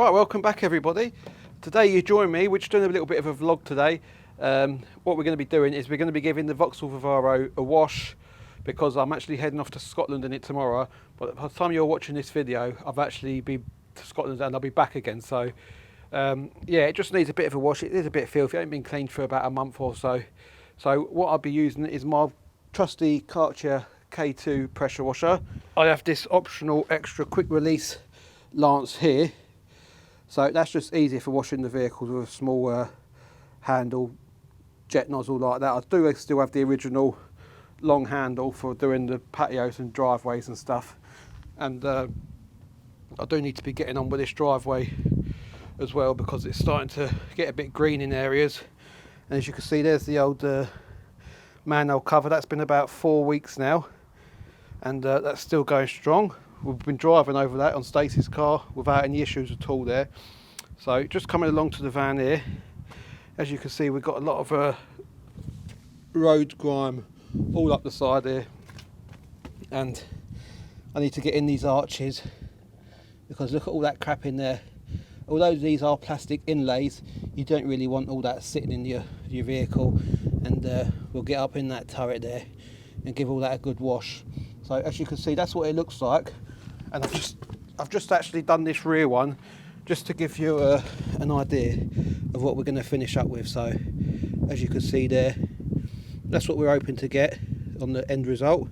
Right, welcome back everybody. Today you join me, we're just doing a little bit of a vlog today. What we're going to be doing is we're going to be giving the Vauxhall Vivaro a wash because I'm actually heading off to Scotland in it tomorrow. But by the time you're watching this video, I've actually been to Scotland and I'll be back again. So yeah, it just needs a bit of a wash. It is a bit filthy, it ain't been cleaned for about a month or so. So what I'll be using is my trusty Karcher K2 pressure washer. I have this optional extra quick release lance here. So that's just easy for washing the vehicles with a small handle, jet nozzle like that. I do still have the original long handle for doing the patios and driveways and stuff. And I do need to be getting on with this driveway as well because it's starting to get a bit green in areas. And as you can see, there's the old manhole cover. That's been about 4 weeks now. And that's still going strong. We've been driving over that on Stacey's car without any issues at all there. So just coming along to the van here, as you can see we've got a lot of road grime all up the side here, and I need to get in these arches because look at all that crap in there. Although these are plastic inlays, you don't really want all that sitting in your vehicle, and we'll get up in that turret there and give all that a good wash. So as you can see, that's what it looks like. And I've just actually done this rear one just to give you an idea of what we're going to finish up with. So as you can see there, that's what we're hoping to get on the end result.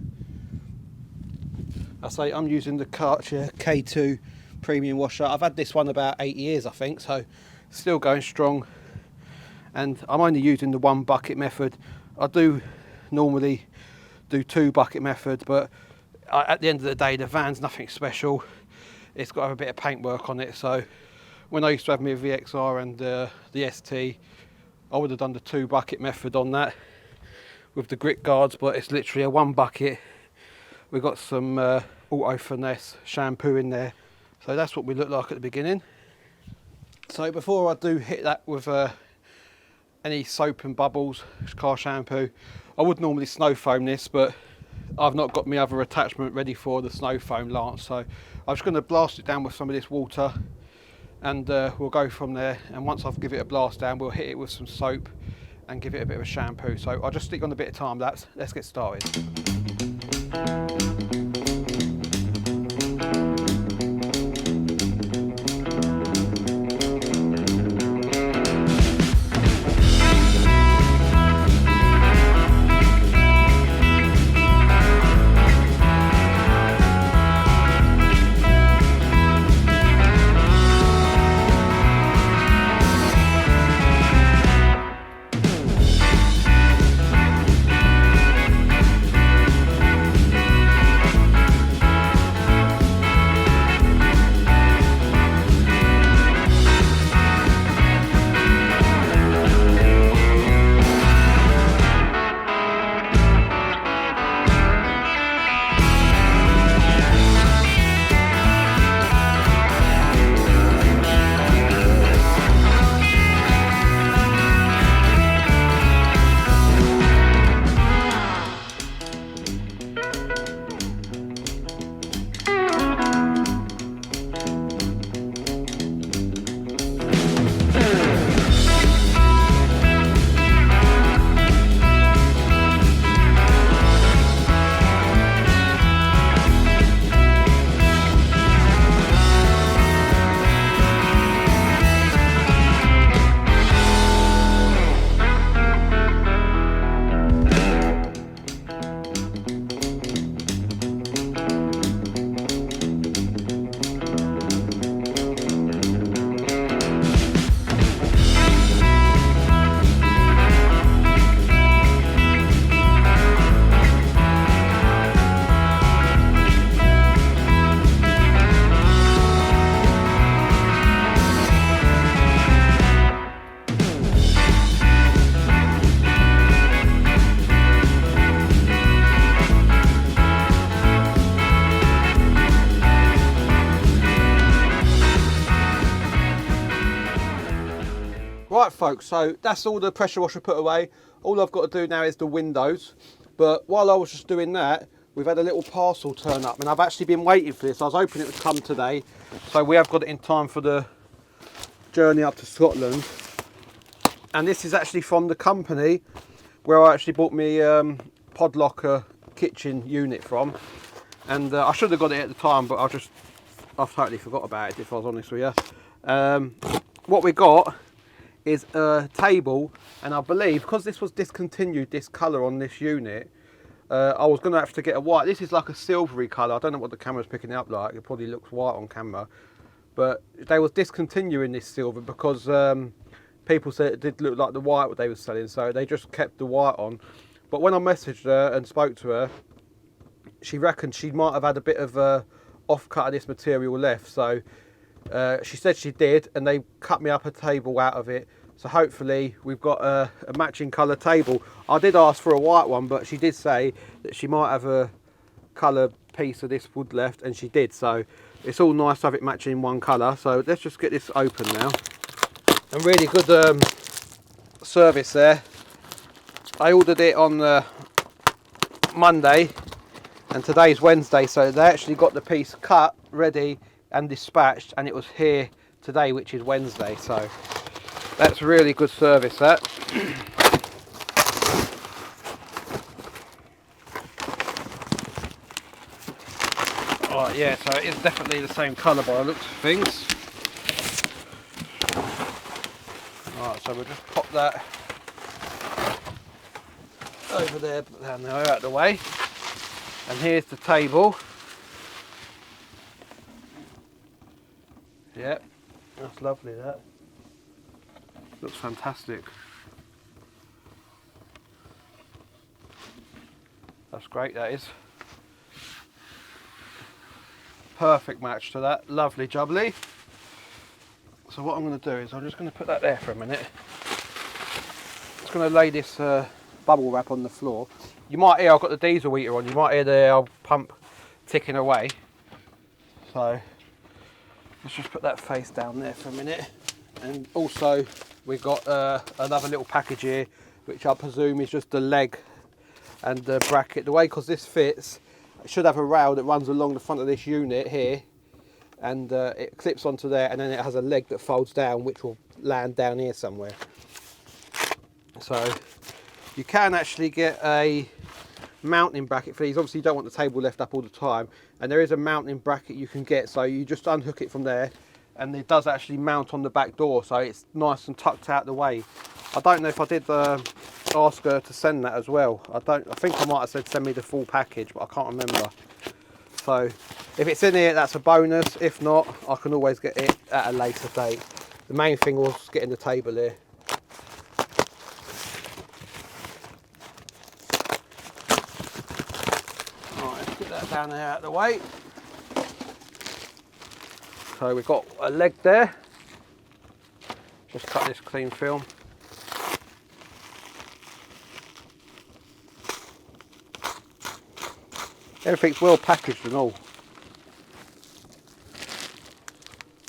I say I'm using the Karcher K2 premium washer. I've had this one about 8 years I think, so still going strong. And I'm only using the 1 bucket method. I do normally do 2 bucket method, but at the end of the day the van's nothing special. It's got to have a bit of paintwork on it. So when I used to have my VXR and the ST, I would have done the 2 bucket method on that with the grit guards, but it's literally a 1 bucket. We've got some Auto Finesse shampoo in there, so that's what we look like at the beginning. So before I do hit that with any soap and bubbles, car shampoo, I would normally snow foam this, but I've not got my other attachment ready for the snow foam lance, so I'm just going to blast it down with some of this water, and we'll go from there. And once I've given it a blast down, we'll hit it with some soap and give it a bit of a shampoo. So I'll just stick on a bit of time lapse. Let's get started. Right folks, so that's all the pressure washer put away. All I've got to do now is the windows. But while I was just doing that, we've had a little parcel turn up, and I've actually been waiting for this. I was hoping it would come today, so we have got it in time for the journey up to Scotland. And this is actually from the company where I actually bought me Podlocker kitchen unit from. And I should have got it at the time, but I've totally forgot about it, if I was honest with you. What we got is a table, and I believe because this was discontinued, this colour on this unit, I was going to have to get a white. This is like a silvery colour. I don't know what the camera's picking it up like. It probably looks white on camera, but they was discontinuing this silver because people said it did look like the white what they were selling, so they just kept the white on. But when I messaged her and spoke to her, she reckoned she might have had a bit of a off-cut of this material left, so she said she did, and they cut me up a table out of it. So hopefully we've got a matching colour table. I did ask for a white one, but she did say that she might have a colour piece of this wood left, and she did. So it's all nice to have it matching one colour. So let's just get this open now. And really good service there. I ordered it on Monday, and today's Wednesday, so they actually got the piece cut, ready and dispatched, and it was here today, which is Wednesday. So that's really good service, that. Alright, yeah, so it is definitely the same colour by the looks of things. Alright, so we'll just pop that over there, down there, out of the way. And here's the table. Yep, that's lovely, that. Looks fantastic. That's great, that is. Perfect match to that. Lovely jubbly. So what I'm going to do is I'm just going to put that there for a minute. Just going to lay this bubble wrap on the floor. You might hear I've got the diesel heater on. You might hear the old pump ticking away. So let's just put that face down there for a minute. And also we've got another little package here, which I presume is just the leg and the bracket. The way, because this fits, it should have a rail that runs along the front of this unit here, and it clips onto there, and then it has a leg that folds down, which will land down here somewhere. So you can actually get a mounting bracket for these. Obviously you don't want the table left up all the time, and there is a mounting bracket you can get, so you just unhook it from there, and it does actually mount on the back door, so it's nice and tucked out the way. I don't know if I did ask her to send that as well. I think I might have said send me the full package, but I can't remember. So if it's in here, that's a bonus. If not, I can always get it at a later date. The main thing was getting the table here. Alright, let's get that down there out of the way. So we've got a leg there. Just cut this clean film. Everything's well packaged and all.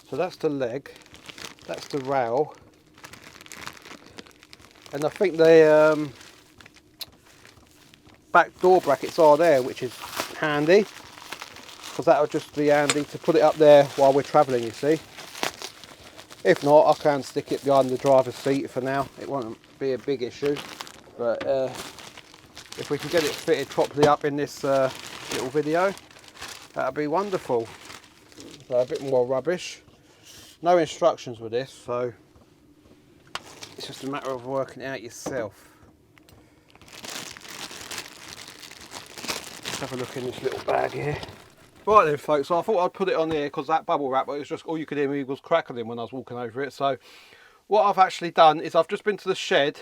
So that's the leg, that's the rail, and I think the back door brackets are there, which is handy, because that would just be handy to put it up there while we're travelling, you see. If not, I can stick it behind the driver's seat for now. It won't be a big issue, but if we can get it fitted properly up in this little video, that'd be wonderful. So a bit more rubbish. No instructions with this, so it's just a matter of working it out yourself. Let's have a look in this little bag here. Right then folks, so I thought I'd put it on here because that bubble wrap, it was just all you could hear me was crackling when I was walking over it. So what I've actually done is I've just been to the shed,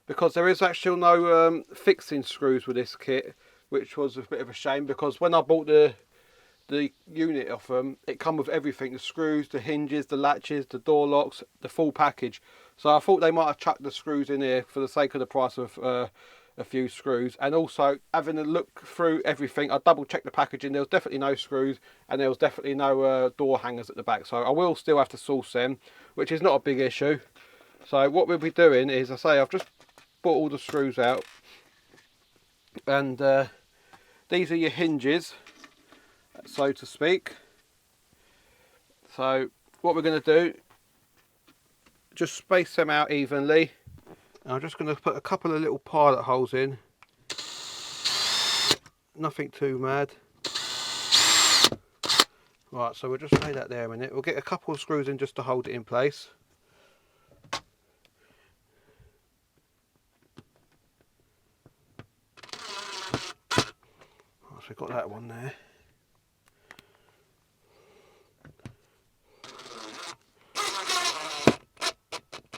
because there is actually no fixing screws with this kit, which was a bit of a shame, because when I bought the unit off them, it come with everything: the screws, the hinges, the latches, the door locks, the full package. So I thought they might have chucked the screws in here for the sake of the price of a few screws. And also, having a look through everything, I double checked the packaging. There was definitely no screws, and there was definitely no door hangers at the back, so I will still have to source them, which is not a big issue. So what we'll be doing is, I say, I've just brought all the screws out, and these are your hinges, so to speak. So what we're going to do just space them out evenly. And I'm just going to put a couple of little pilot holes in. Nothing too mad. Right, so we'll just lay that there a minute. We'll get a couple of screws in just to hold it in place. So we've got that one there.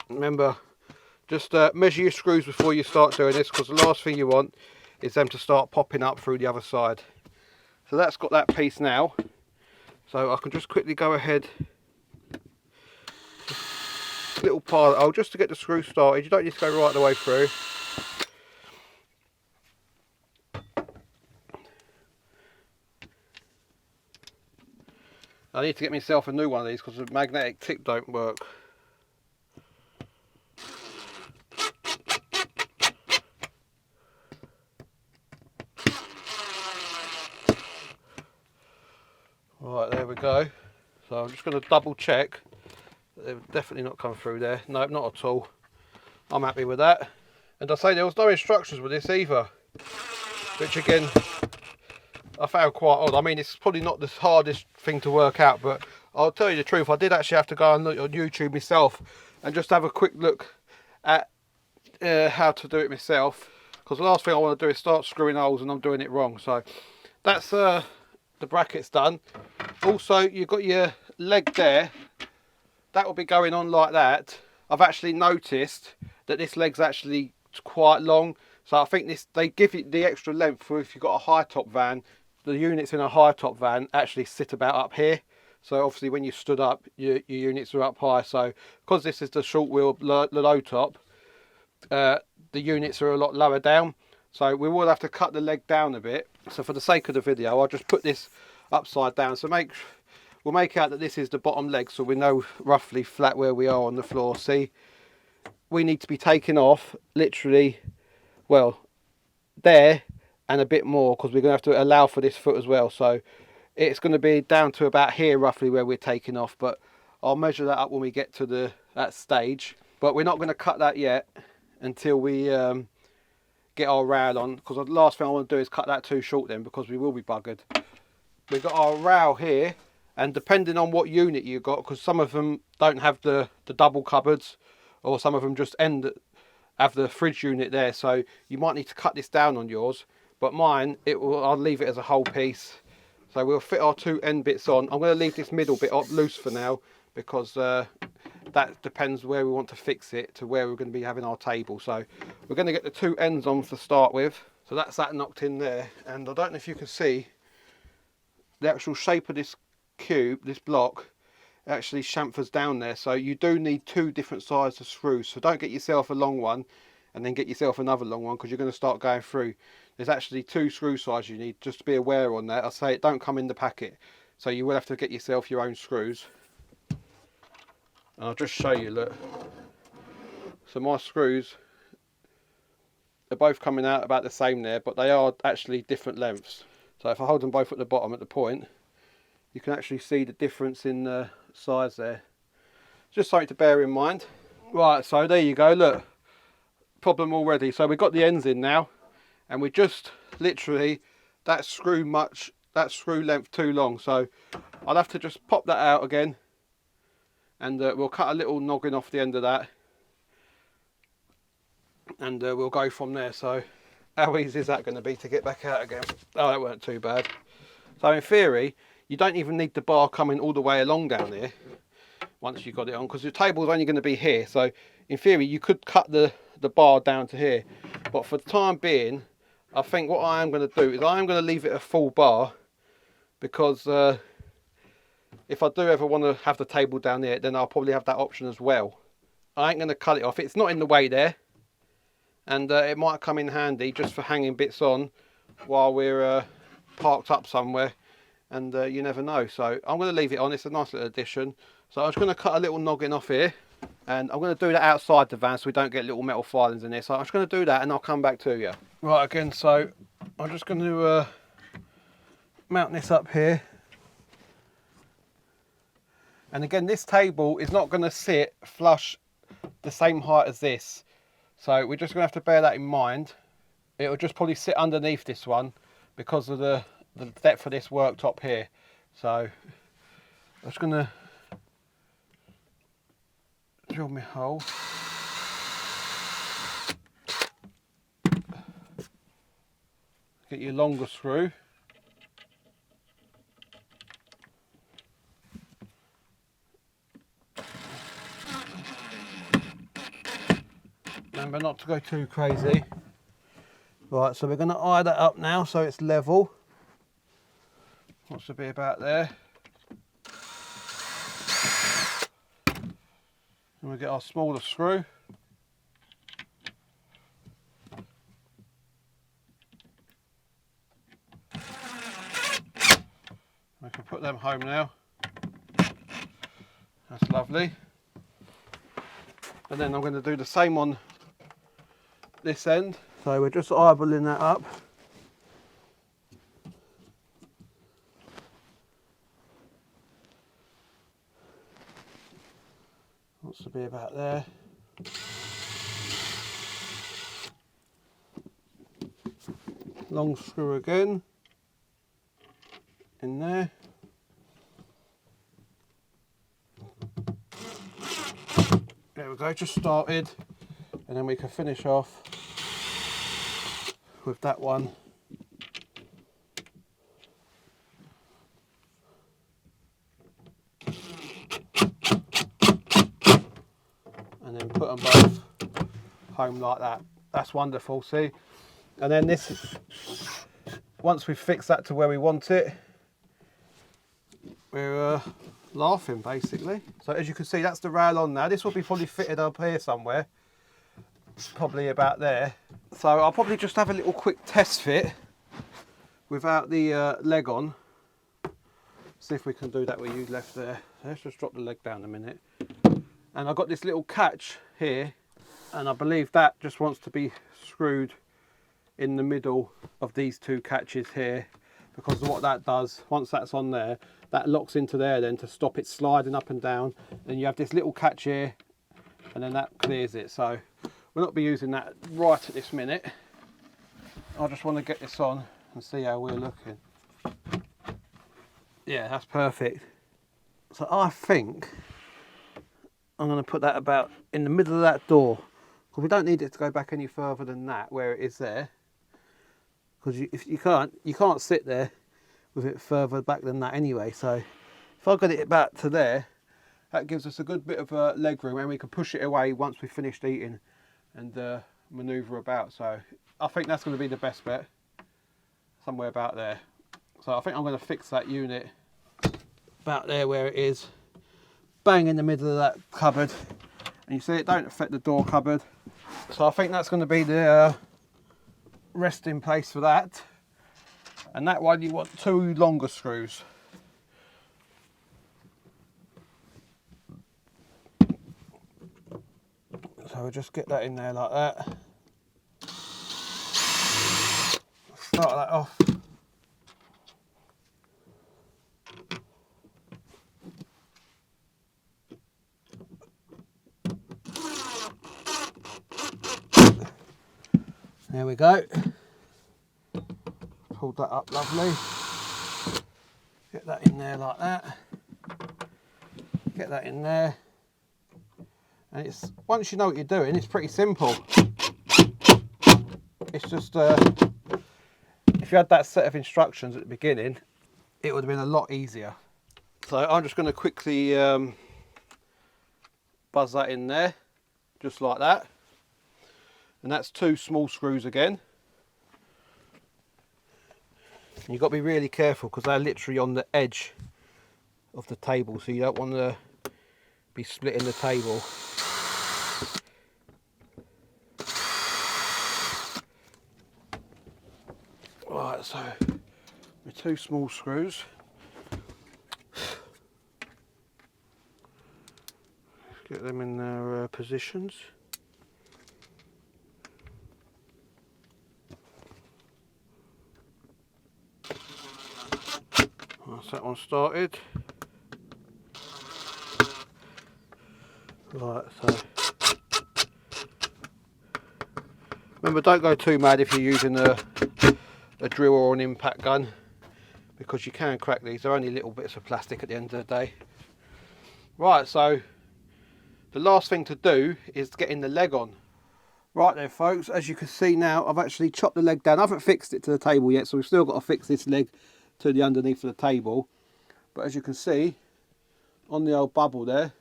Remember, just measure your screws before you start doing this, because the last thing you want is them to start popping up through the other side. So that's got that piece now. So I can just quickly go ahead, little pilot hole just to get the screw started. You don't need to go right the way through. I need to get myself a new one of these because the magnetic tip don't work. Right, there we go. So I'm just going to double check that they've definitely not come through there. No, not at all. I'm happy with that. And I say there was no instructions with this either, which again I found quite odd. I mean, it's probably not the hardest thing to work out, but I'll tell you the truth, I did actually have to go and look on YouTube myself and just have a quick look at how to do it myself, because the last thing I want to do is start screwing holes and I'm doing it wrong. So that's the brackets done. Also, you've got your leg there, that will be going on like that. I've actually noticed that this leg's actually quite long, so I think this, they give it the extra length for if you've got a high top van. The units in a high top van actually sit about up here, so obviously when you stood up your units are up high. So because this is the short wheel low top, the units are a lot lower down, so we will have to cut the leg down a bit. So for the sake of the video, I'll just put this upside down, so we'll make out that this is the bottom leg, so we know roughly flat where we are on the floor. See, we need to be taking off literally, well, there and a bit more, because we're going to have to allow for this foot as well. So it's going to be down to about here roughly where we're taking off, but I'll measure that up when we get to that stage. But we're not going to cut that yet until we get our rail on, because the last thing I want to do is cut that too short then, because we will be buggered. We've got our rail here, and depending on what unit you've got, because some of them don't have the double cupboards, or some of them just have the fridge unit there, so you might need to cut this down on yours. But mine, I'll leave it as a whole piece. So we'll fit our two end bits on. I'm going to leave this middle bit loose for now, because that depends where we want to fix it to where we're going to be having our table. So we're going to get the two ends on to start with. So that's that knocked in there, and I don't know if you can see the actual shape of this cube, this block, actually chamfers down there. So you do need two different sizes of screws, so don't get yourself a long one and then get yourself another long one, because you're going to start going through. There's actually two screw sizes you need, just to be aware on that. I say it don't come in the packet, so you will have to get yourself your own screws. And I'll just show you, look. So my screws, they're both coming out about the same there, but they are actually different lengths. So if I hold them both at the bottom at the point, you can actually see the difference in the size there. Just something to bear in mind. Right, so there you go, look. Problem already. So we've got the ends in now, and we just literally, that screw length too long. So I'll have to just pop that out again, and we'll cut a little noggin off the end of that, and we'll go from there. So how easy is that going to be to get back out again? Oh, that weren't too bad. So in theory, you don't even need the bar coming all the way along down here once you've got it on, because your table's only going to be here. So in theory, you could cut the bar down to here, but for the time being, I think what I am going to do is I am going to leave it a full bar, because if I do ever want to have the table down here, then I'll probably have that option as well. I ain't going to cut it off. It's not in the way there, and it might come in handy just for hanging bits on while we're parked up somewhere, and you never know. So I'm going to leave it on. It's a nice little addition. So I'm just going to cut a little noggin off here, and I'm going to do that outside the van so we don't get little metal filings in there. So I'm just going to do that and I'll come back to you. Right, again, so I'm just going to mount this up here. And again, this table is not going to sit flush the same height as this. So we're just going to have to bear that in mind. It'll just probably sit underneath this one because of the depth of this worktop here. So I'm just going to drill my hole. Get your longer screw. Remember not to go too crazy. Right, so we're going to eye that up now so it's level. Wants to be about there. And we get our smaller screw. We can put them home now. That's lovely. And then I'm going to do the same on this end. So we're just eyeballing that up. Wants to be about there. Long screw again. In there. There we go, just started. And then we can finish off with that one. And then put them both home like that. That's wonderful, see? And then this, once we've fixed that to where we want it, we're laughing basically. So as you can see, that's the rail on now. This will be probably fitted up here somewhere, probably about there. So I'll probably just have a little quick test fit without the leg on. See if we can do that with you left there. So let's just drop the leg down a minute. And I've got this little catch here, and I believe that just wants to be screwed in the middle of these two catches here, because what that does, once that's on there, that locks into there then to stop it sliding up and down. And you have this little catch here, and then that clears it. So we'll not be using that right at this minute. I just want to get this on and see how we're looking. Yeah, that's perfect. So I think I'm going to put that about in the middle of that door, because we don't need it to go back any further than that where it is there, because you can't sit there with it further back than that anyway. So if I got it back to there, that gives us a good bit of leg room, and we can push it away once we've finished eating and manoeuvre about. So I think that's going to be the best bet, somewhere about there. So I think I'm going to fix that unit about there where it is, bang in the middle of that cupboard, and you see it don't affect the door cupboard. So I think that's going to be the resting place for that. And that one you want two longer screws. So we'll just get that in there like that. Start that off. There we go. Pulled that up lovely. Get that in there like that. Get that in there. And it's, once you know what you're doing, it's pretty simple. It's just, if you had that set of instructions at the beginning, it would have been a lot easier. So I'm just going to quickly buzz that in there, just like that. And that's two small screws again. And you've got to be really careful because they're literally on the edge of the table, so you don't want to be splitting the table. Right, so with two small screws, get them in their positions. That's that one started. Right, so Remember, don't go too mad if you're using a drill or an impact gun, because you can crack these. They're only little bits of plastic at the end of the day. Right, so the last thing to do is getting the leg on. Right then folks, as you can see now, I've actually chopped the leg down. I haven't fixed it to the table yet, so we've still got to fix this leg to the underneath of the table. But as you can see, on the old bubble there,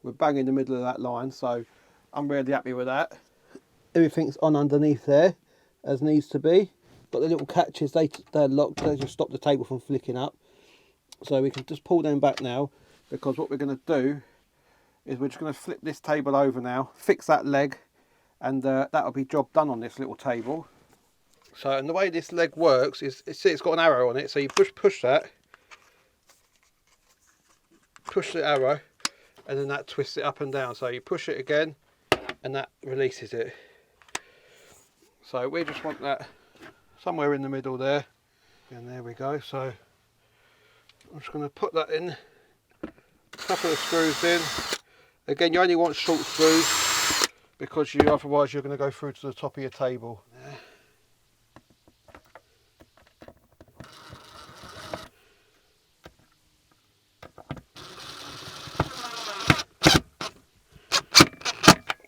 we're bang in the middle of that line, so I'm really happy with that. Everything's on underneath there, as needs to be. Got the little catches, they're locked, they just stop the table from flicking up. So we can just pull them back now, because what we're going to do is we're just going to flip this table over now, fix that leg, and that'll be job done on this little table. So, and the way this leg works is, it's got an arrow on it, so you push that, push the arrow, and then that twists it up and down. So you push it again, and that releases it. So we just want that somewhere in the middle there, and there we go. So I'm just going to put that in, a couple of screws in. Again, you only want short screws, because otherwise you're going to go through to the top of your table.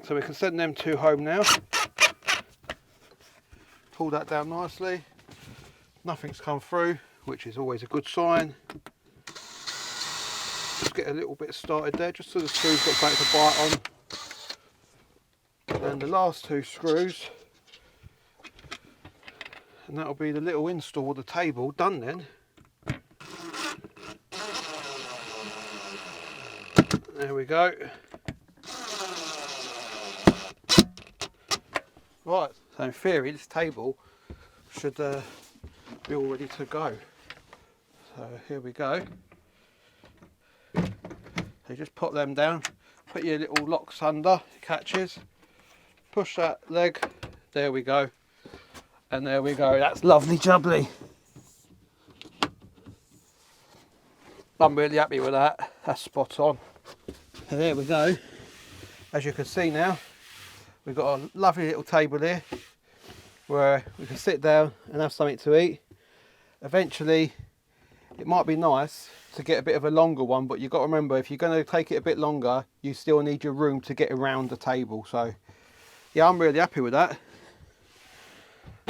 So we can send them two home now. Pull that down nicely. Nothing's come through, which is always a good sign. Just get a little bit started there, just so the screws got something to bite on. And the last two screws, and that'll be the little install of the table done then. There we go. Right, so in theory this table should be all ready to go. So here we go. So you just put them down, put your little locks under, catches, push that leg, there we go, and there we go, that's lovely jubbly. I'm really happy with that, that's spot on. And there we go, as you can see now, we've got a lovely little table here where we can sit down and have something to eat. Eventually it might be nice to get a bit of a longer one, but you've got to remember, if you're going to take it a bit longer, you still need your room to get around the table. So yeah, I'm really happy with that.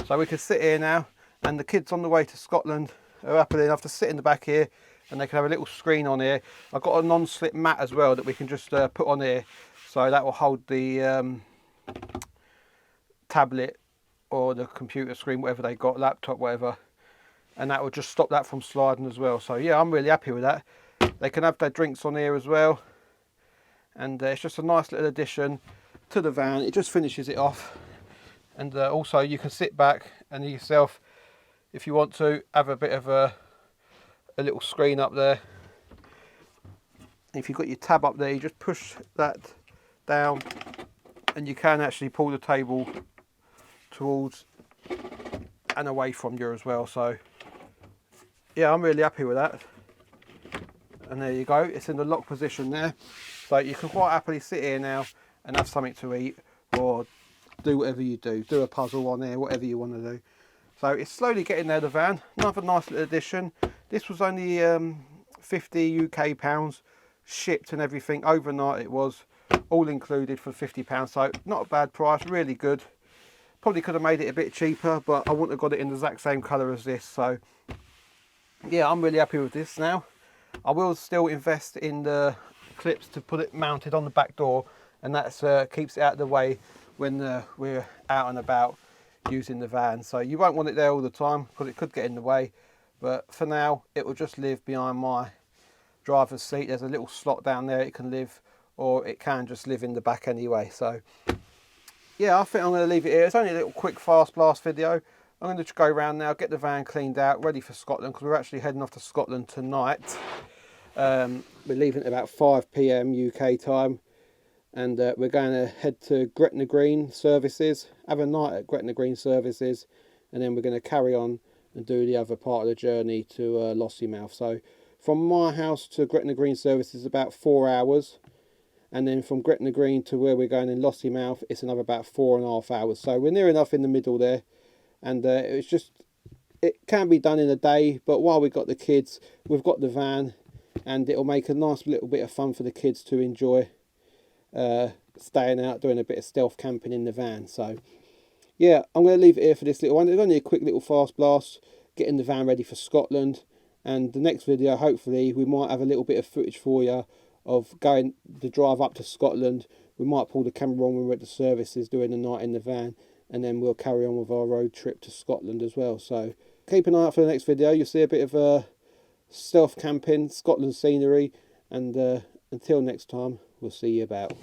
So we can sit here now, and the kids on the way to Scotland are happy enough to sit in the back here, and they can have a little screen on here. I've got a non-slip mat as well that we can just put on here, so that will hold the tablet or the computer screen, whatever they got, laptop, whatever, and that will just stop that from sliding as well. So yeah, I'm really happy with that. They can have their drinks on here as well, and it's just a nice little addition to the van. It just finishes it off, and also you can sit back and yourself, if you want to, have a bit of a little screen up there. If you've got your tab up there, you just push that down, and you can actually pull the table towards and away from you as well. So yeah, I'm really happy with that. And there you go, it's in the lock position there, so you can quite happily sit here now and have something to eat, or do whatever you do a puzzle on there, whatever you want to do. So it's slowly getting there, the van. Another nice little addition. This was only 50 UK pounds, shipped and everything overnight. It was all included for £50, so not a bad price, really good. Probably could have made it a bit cheaper, but I wouldn't have got it in the exact same colour as this. So yeah, I'm really happy with this now. I will still invest in the clips to put it mounted on the back door, and that keeps it out of the way when we're out and about using the van. So you won't want it there all the time, because it could get in the way, but for now it will just live behind my driver's seat. There's a little slot down there it can live, or it can just live in the back anyway. So yeah, I think I'm going to leave it here. It's only a little quick fast blast video. I'm going to just go around now, get the van cleaned out, ready for Scotland, because we're actually heading off to Scotland tonight. We're leaving at about 5 PM UK time, and we're going to head to Gretna Green Services, have a night at Gretna Green Services, and then we're going to carry on and do the other part of the journey to Lossiemouth. So from my house to Gretna Green Services is about 4 hours, and then from Gretna Green to where we're going in Lossiemouth, it's another about 4.5 hours. So we're near enough in the middle there, and it can be done in a day. But while we've got the kids, we've got the van, and it'll make a nice little bit of fun for the kids to enjoy staying out, doing a bit of stealth camping in the van. So yeah, I'm going to leave it here for this little one. It's only a quick little fast blast, getting the van ready for Scotland. And the next video, hopefully, we might have a little bit of footage for you of going the drive up to Scotland. We might pull the camera on when we're at the services, doing the night in the van, and then we'll carry on with our road trip to Scotland as well. So keep an eye out for the next video. You'll see a bit of stealth camping, Scotland scenery, and until next time, we'll see you about.